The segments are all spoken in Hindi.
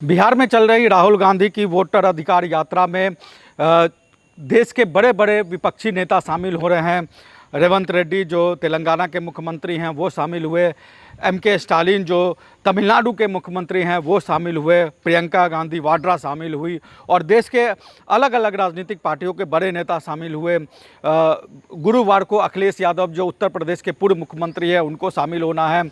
बिहार में चल रही राहुल गांधी की वोटर अधिकार यात्रा में देश के बड़े बड़े विपक्षी नेता शामिल हो रहे हैं। रेवंत रेड्डी जो तेलंगाना के मुख्यमंत्री हैं वो शामिल हुए, एमके स्टालिन जो तमिलनाडु के मुख्यमंत्री हैं वो शामिल हुए, प्रियंका गांधी वाड्रा शामिल हुई और देश के अलग अलग राजनीतिक पार्टियों के बड़े नेता शामिल हुए। गुरुवार को अखिलेश यादव जो उत्तर प्रदेश के पूर्व मुख्यमंत्री हैं उनको शामिल होना है।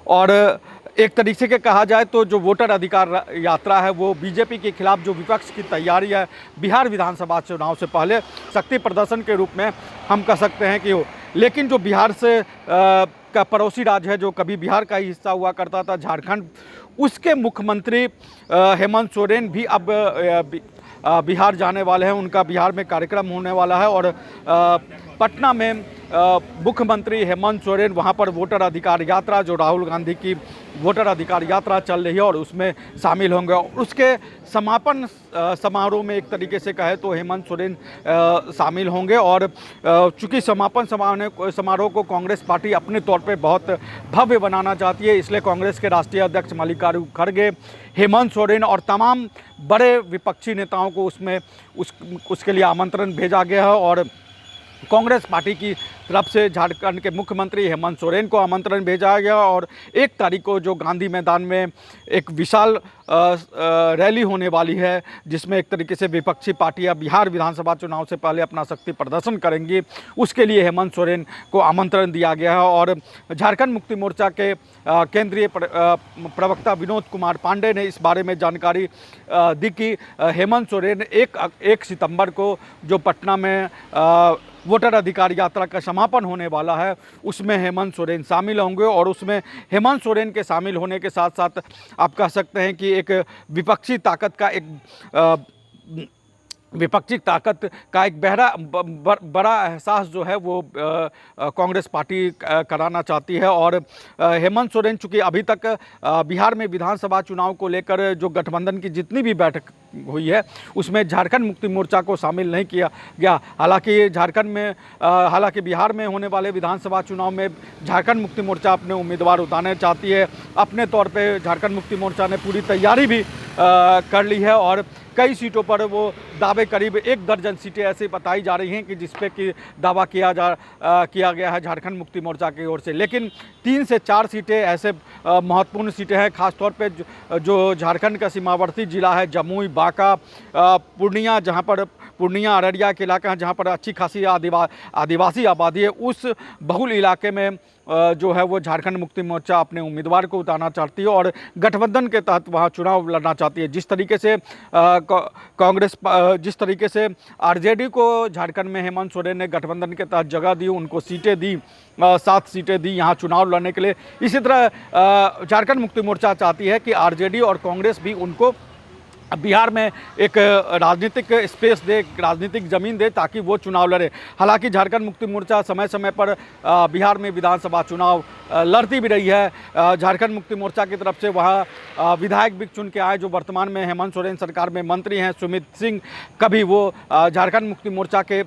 और एक तरीके से कहा जाए तो जो वोटर अधिकार यात्रा है वो बीजेपी के खिलाफ जो विपक्ष की तैयारी है बिहार विधानसभा चुनाव से पहले शक्ति प्रदर्शन के रूप में हम कह सकते हैं कि हो। लेकिन जो बिहार से का पड़ोसी राज्य है, जो कभी बिहार का ही हिस्सा हुआ करता था, झारखंड, उसके मुख्यमंत्री हेमंत सोरेन भी अब बिहार जाने वाले हैं। उनका बिहार में कार्यक्रम होने वाला है और पटना में मुख्यमंत्री हेमंत सोरेन वहां पर वोटर अधिकार यात्रा, जो राहुल गांधी की वोटर अधिकार यात्रा चल रही है और उसमें शामिल होंगे। और उसके समापन समारोह में एक तरीके से कहे तो हेमंत सोरेन शामिल होंगे। और चूंकि समापन समारोह को कांग्रेस पार्टी अपने तौर पे बहुत भव्य बनाना चाहती है, इसलिए कांग्रेस के राष्ट्रीय अध्यक्ष मल्लिकार्जुन खड़गे, हेमंत सोरेन और तमाम बड़े विपक्षी नेताओं को उसके लिए आमंत्रण भेजा गया है। और कांग्रेस पार्टी की तरफ से झारखंड के मुख्यमंत्री हेमंत सोरेन को आमंत्रण भेजा गया और 1 तारीख को जो गांधी मैदान में एक विशाल रैली होने वाली है, जिसमें एक तरीके से विपक्षी पार्टियां बिहार विधानसभा चुनाव से पहले अपना शक्ति प्रदर्शन करेंगी, उसके लिए हेमंत सोरेन को आमंत्रण दिया गया है। और झारखंड मुक्ति मोर्चा के केंद्रीय प्रवक्ता विनोद कुमार पांडे ने इस बारे में जानकारी दी कि हेमंत सोरेन 1 सितंबर को जो पटना में वोटर अधिकार यात्रा का समापन होने वाला है उसमें हेमंत सोरेन शामिल होंगे। और उसमें हेमंत सोरेन के शामिल होने के साथ साथ आप कह सकते हैं कि एक विपक्षी ताकत का एक बड़ा एहसास जो है वो कांग्रेस पार्टी कराना चाहती है। और हेमंत सोरेन चूँकि अभी तक बिहार में विधानसभा चुनाव को लेकर जो गठबंधन की जितनी भी बैठक हुई है उसमें झारखंड मुक्ति मोर्चा को शामिल नहीं किया गया। हालांकि बिहार में होने वाले विधानसभा चुनाव में झारखंड मुक्ति मोर्चा अपने उम्मीदवार उतारना चाहती है। अपने तौर पे झारखंड मुक्ति मोर्चा ने पूरी तैयारी भी कर ली है और कई सीटों पर वो दावे, करीब 1 दर्जन सीटें ऐसी बताई जा रही हैं कि जिस पे कि दावा किया गया है झारखंड मुक्ति मोर्चा की ओर से। लेकिन 3 से 4 सीटें ऐसे महत्वपूर्ण सीटें हैं, खासतौर पे जो झारखंड का सीमावर्ती जिला है, जमुई, बांका, पूर्णिया, जहाँ पर पूर्णिया अररिया के इलाका है जहाँ पर अच्छी खासी आदिवासी आबादी है, उस बहुल इलाके में जो है वो झारखंड मुक्ति मोर्चा अपने उम्मीदवार को उतारना चाहती है और गठबंधन के तहत वहाँ चुनाव लड़ना चाहती है। जिस तरीके से आरजेडी को झारखंड में हेमंत सोरेन ने गठबंधन के तहत जगह दी, उनको सीटें दी, 7 सीटें दी यहाँ चुनाव लड़ने के लिए, इसी तरह झारखंड मुक्ति मोर्चा चाहती है कि आरजेडी और कांग्रेस भी उनको बिहार में एक राजनीतिक स्पेस दे, राजनीतिक ज़मीन दे ताकि वो चुनाव लड़े। हालांकि झारखंड मुक्ति मोर्चा समय समय पर बिहार में विधानसभा चुनाव लड़ती भी रही है। झारखंड मुक्ति मोर्चा की तरफ से वहाँ विधायक भी चुन के आए जो वर्तमान में हेमंत सोरेन सरकार में मंत्री हैं, सुमित सिंह, कभी वो झारखंड मुक्ति मोर्चा के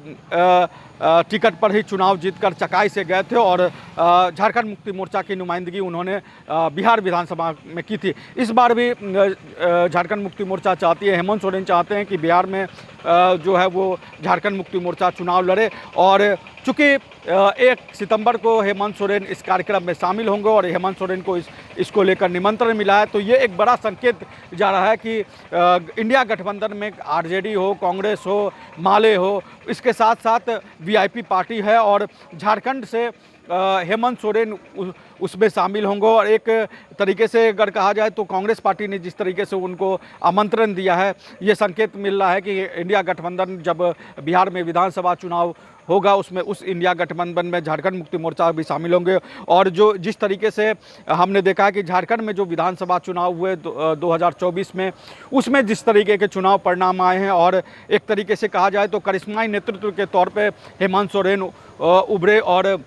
टिकट पर ही चुनाव जीतकर चकाई से गए थे और झारखंड मुक्ति मोर्चा की नुमाइंदगी उन्होंने बिहार विधानसभा में की थी। इस बार भी झारखंड मुक्ति मोर्चा चाहती है, हेमंत सोरेन चाहते हैं कि बिहार में जो है वो झारखंड मुक्ति मोर्चा चुनाव लड़े। और चूँकि 1 सितंबर को हेमंत सोरेन इस कार्यक्रम में शामिल होंगे और हेमंत सोरेन को इसको लेकर निमंत्रण मिला है, तो ये एक बड़ा संकेत जा रहा है कि इंडिया गठबंधन में आरजेडी हो, कांग्रेस हो, माले हो, इसके साथ साथ वीआईपी पार्टी है और झारखंड से हेमंत सोरेन उसमें शामिल होंगे। और एक तरीके से अगर कहा जाए तो कांग्रेस पार्टी ने जिस तरीके से उनको आमंत्रण दिया है, ये संकेत मिल रहा है कि इंडिया गठबंधन जब बिहार में विधानसभा चुनाव होगा उसमें उस इंडिया गठबंधन में झारखंड मुक्ति मोर्चा भी शामिल होंगे। और जिस तरीके से हमने देखा कि झारखंड में जो विधानसभा चुनाव हुए 2024 में, उसमें जिस तरीके के चुनाव परिणाम आए हैं और एक तरीके से कहा जाए तो करिश्माई नेतृत्व के तौर पे हेमंत सोरेन उभरे और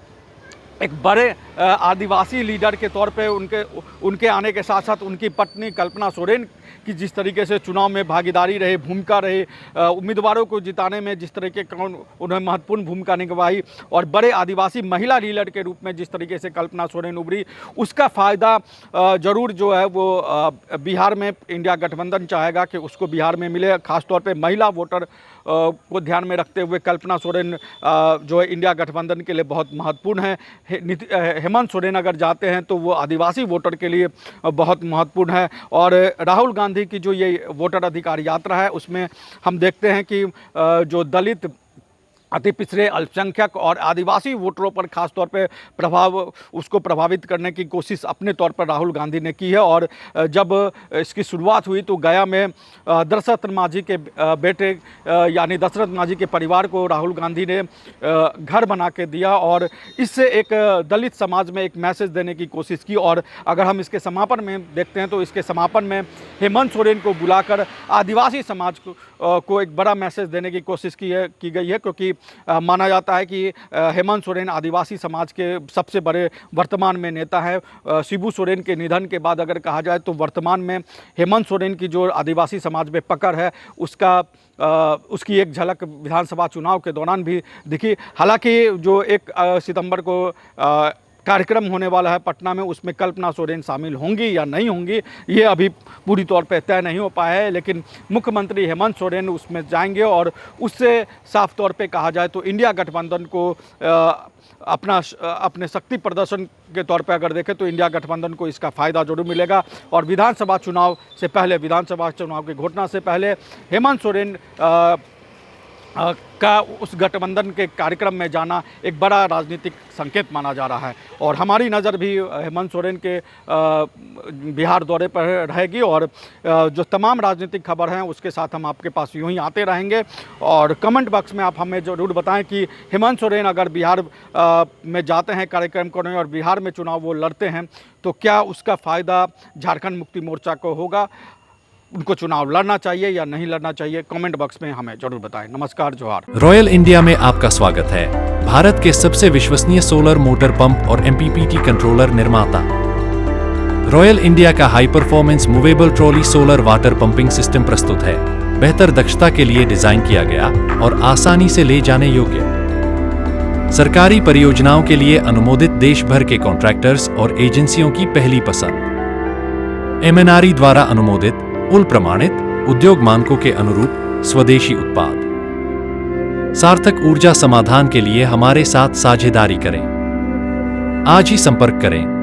एक बड़े आदिवासी लीडर के तौर पे उनके आने के साथ साथ उनकी पत्नी कल्पना सोरेन की जिस तरीके से चुनाव में भागीदारी रही, भूमिका रही, उम्मीदवारों को जिताने में जिस तरीके का उन्होंने महत्वपूर्ण भूमिका निभाई और बड़े आदिवासी महिला लीडर के रूप में जिस तरीके से कल्पना सोरेन उभरी, उसका फ़ायदा ज़रूर जो है वो बिहार में इंडिया गठबंधन चाहेगा कि उसको बिहार में मिले। खासतौर पर महिला वोटर को ध्यान में रखते हुए कल्पना सोरेन जो है इंडिया गठबंधन के लिए बहुत महत्वपूर्ण है। हेमंत सोरेन अगर जाते हैं तो वो आदिवासी वोटर के लिए बहुत महत्वपूर्ण है। और राहुल गांधी की जो ये वोटर अधिकार यात्रा है उसमें हम देखते हैं कि जो दलित, अति पिछड़े, अल्पसंख्यक और आदिवासी वोटरों पर खास तौर पे उसको प्रभावित करने की कोशिश अपने तौर पर राहुल गांधी ने की है। और जब इसकी शुरुआत हुई तो गया में दशरथ मांझी के बेटे यानी दशरथ मांझी के परिवार को राहुल गांधी ने घर बना के दिया और इससे एक दलित समाज में एक मैसेज देने की कोशिश की। और अगर हम इसके समापन में देखते हैं तो इसके समापन में हेमंत सोरेन को बुलाकर आदिवासी समाज को एक बड़ा मैसेज देने की कोशिश की गई है, क्योंकि माना जाता है कि हेमंत सोरेन आदिवासी समाज के सबसे बड़े वर्तमान में नेता है। शिबू सोरेन के निधन के बाद अगर कहा जाए तो वर्तमान में हेमंत सोरेन की जो आदिवासी समाज में पकड़ है उसकी एक झलक विधानसभा चुनाव के दौरान भी दिखी। हालांकि जो 1 सितंबर को कार्यक्रम होने वाला है पटना में, उसमें कल्पना सोरेन शामिल होंगी या नहीं होंगी ये अभी पूरी तौर पर तय नहीं हो पाया है, लेकिन मुख्यमंत्री हेमंत सोरेन उसमें जाएंगे और उससे साफ तौर पे कहा जाए तो इंडिया गठबंधन को अपने शक्ति प्रदर्शन के तौर पे अगर देखें तो इंडिया गठबंधन को इसका फ़ायदा जरूर मिलेगा। और विधानसभा चुनाव की घोषणा से पहले हेमंत सोरेन का उस गठबंधन के कार्यक्रम में जाना एक बड़ा राजनीतिक संकेत माना जा रहा है। और हमारी नज़र भी हेमंत सोरेन के बिहार दौरे पर रहेगी और जो तमाम राजनीतिक खबर हैं उसके साथ हम आपके पास यूँ ही आते रहेंगे। और कमेंट बॉक्स में आप हमें ज़रूर बताएं कि हेमंत सोरेन अगर बिहार में जाते हैं कार्यक्रम करने और बिहार में चुनाव वो लड़ते हैं तो क्या उसका फ़ायदा झारखंड मुक्ति मोर्चा को होगा, उनको चुनाव लड़ना चाहिए या नहीं लड़ना चाहिए, कमेंट बॉक्स में हमें जरूर बताएं। नमस्कार, जोहार। रॉयल इंडिया में आपका स्वागत है। भारत के सबसे विश्वसनीय सोलर मोटर पंप और MPPT कंट्रोलर निर्माता। रॉयल इंडिया का high performance movable trolley solar water pumping system प्रस्तुत है। बेहतर दक्षता के लिए डिजाइन किया गया और आसानी से ले जाने योग्य। सरकारी परियोजनाओं के लिए अनुमोदित देश भर के कॉन्ट्रैक्टर्स और एजेंसियों की पहली पसंद। MNRE द्वारा अनुमोदित, उल प्रमाणित, उद्योग मानकों के अनुरूप स्वदेशी उत्पाद। सार्थक ऊर्जा समाधान के लिए हमारे साथ साझेदारी करें। आज ही संपर्क करें।